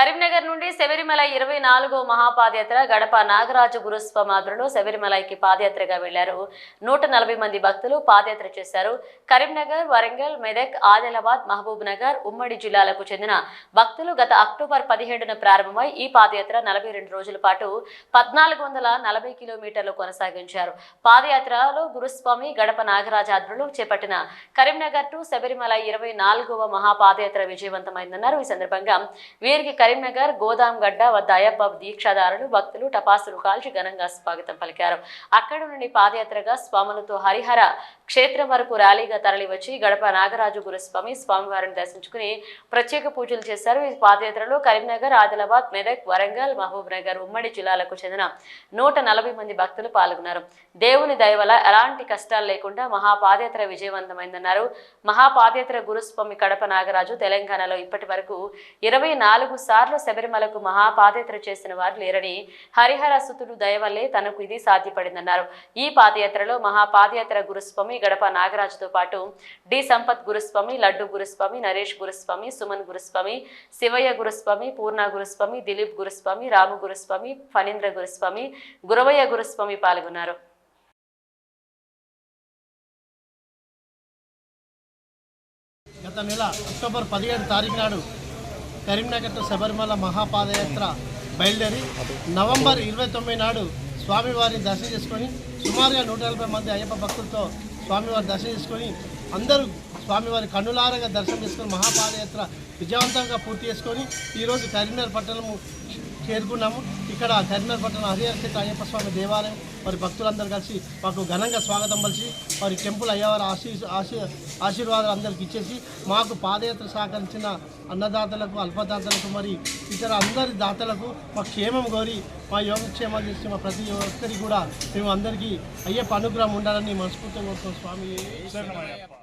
కరీంనగర్ నుండి శబరిమల 24వ మహాపాదయాత్ర గడప నాగరాజు గురుస్వామి ఆధ్వర్యంలో శబరిమలకి పాదయాత్రగా వెళ్లారు. 140 మంది భక్తులు పాదయాత్ర చేశారు. కరీంనగర్, వరంగల్, మెదక్, ఆదిలాబాద్, మహబూబ్ నగర్ ఉమ్మడి జిల్లాలకు చెందిన భక్తులు గత అక్టోబర్ 17న ప్రారంభమై ఈ పాదయాత్ర 42 రోజుల పాటు 1440 కిలోమీటర్లు కొనసాగించారు. పాదయాత్రలో గురుస్వామి గడప నాగరాజు ఆధ్వర్యంలో చేపట్టిన కరీంనగర్ టు శబరిమల 24వ మహాపాదయాత్ర విజయవంతమైందన్నారు. ఈ సందర్భంగా వీరికి కరీంనగర్ గోదాంగడ్డ వద్ద అయ్యప్ప దీక్షాదారులు భక్తులు టపాసులు కాల్చి ఘనంగా స్వాగతం పలికారు. అక్కడి నుండి పాదయాత్రగా స్వాములతో హరిహర క్షేత్రం వరకు ర్యాలీగా తరలివచ్చి గడప నాగరాజు గురుస్వామి స్వామివారిని దర్శించుకుని ప్రత్యేక పూజలు చేశారు. ఈ పాదయాత్రలో కరీంనగర్, ఆదిలాబాద్, మెదక్, వరంగల్, మహబూబ్ నగర్ ఉమ్మడి జిల్లాలకు చెందిన 140 మంది భక్తులు పాల్గొన్నారు. దేవుని దయ వల్ల ఎలాంటి కష్టాలు లేకుండా మహాపాదయాత్ర విజయవంతమైందన్నారు. మహాపాదయాత్ర గురుస్వామి గడప నాగరాజు తెలంగాణలో ఇప్పటి వరకు 24 సార్లు శబరిమలకు మహాపాదయాత్ర చేసిన వారు లేరని, హరిహర సుతుడు దయ వల్లే తనకు ఇది సాధ్యపడిందన్నారు. ఈ పాదయాత్రలో మహాపాదయాత్ర గురుస్వామి గడప నాగరాజుతో పాటు డి సంపత్ గురుస్వామి, లడ్డు గురుస్వామి, నరేష్ గురుస్వామి, సుమన్ గురుస్వామి, శివయ్య గురుస్వామి, పూర్ణ గురుస్వామి, దిలీప్ గురుస్వామి, రాము గురుస్వామి, ఫణీంద్ర గురుస్వామి, గురవయ్య గురుస్వామి పాల్గొన్నారు. గత నెల అక్టోబర్ 17 తారీఖు నాడు కరీంనగర్ టు శబరిమల మహాపాదయాత్ర బయలుదేరి నవంబర్ 29 నాడు స్వామివారిని దర్శనం చేసుకొని సుమారుగా 140 మంది అయ్యప్ప భక్తులతో స్వామివారి దర్శనం చేసుకొని అందరూ స్వామివారి కన్నులారగా దర్శనం చేసుకొని మహాపాదయాత్ర విజయవంతంగా పూర్తి చేసుకొని ఈరోజు కరీంనగర్ పట్టణము చేరుకున్నాము. ఇక్కడ కరీంనగర్ పట్టణం హరిహర క్షేత్ర అయ్యప్ప స్వామి దేవాలయం వారి భక్తులందరూ కలిసి మాకు ఘనంగా స్వాగతం పలిచి వారి టెంపుల్ అయ్యవారి ఆశీర్వాదాలు అందరికి ఇచ్చేసి మాకు పాదయాత్ర సహకరించిన అన్నదాతలకు, అల్పదాతలకు, మరి ఇతర అందరి దాతలకు మా క్షేమం కోరి మా యోగక్షేమాలు చేసి మా ప్రతి ఒక్కరికి కూడా మేము అందరికీ అయ్యప్ప అనుగ్రహం ఉండాలని మనస్ఫూర్తిగా కోరుతున్నాం. స్వామి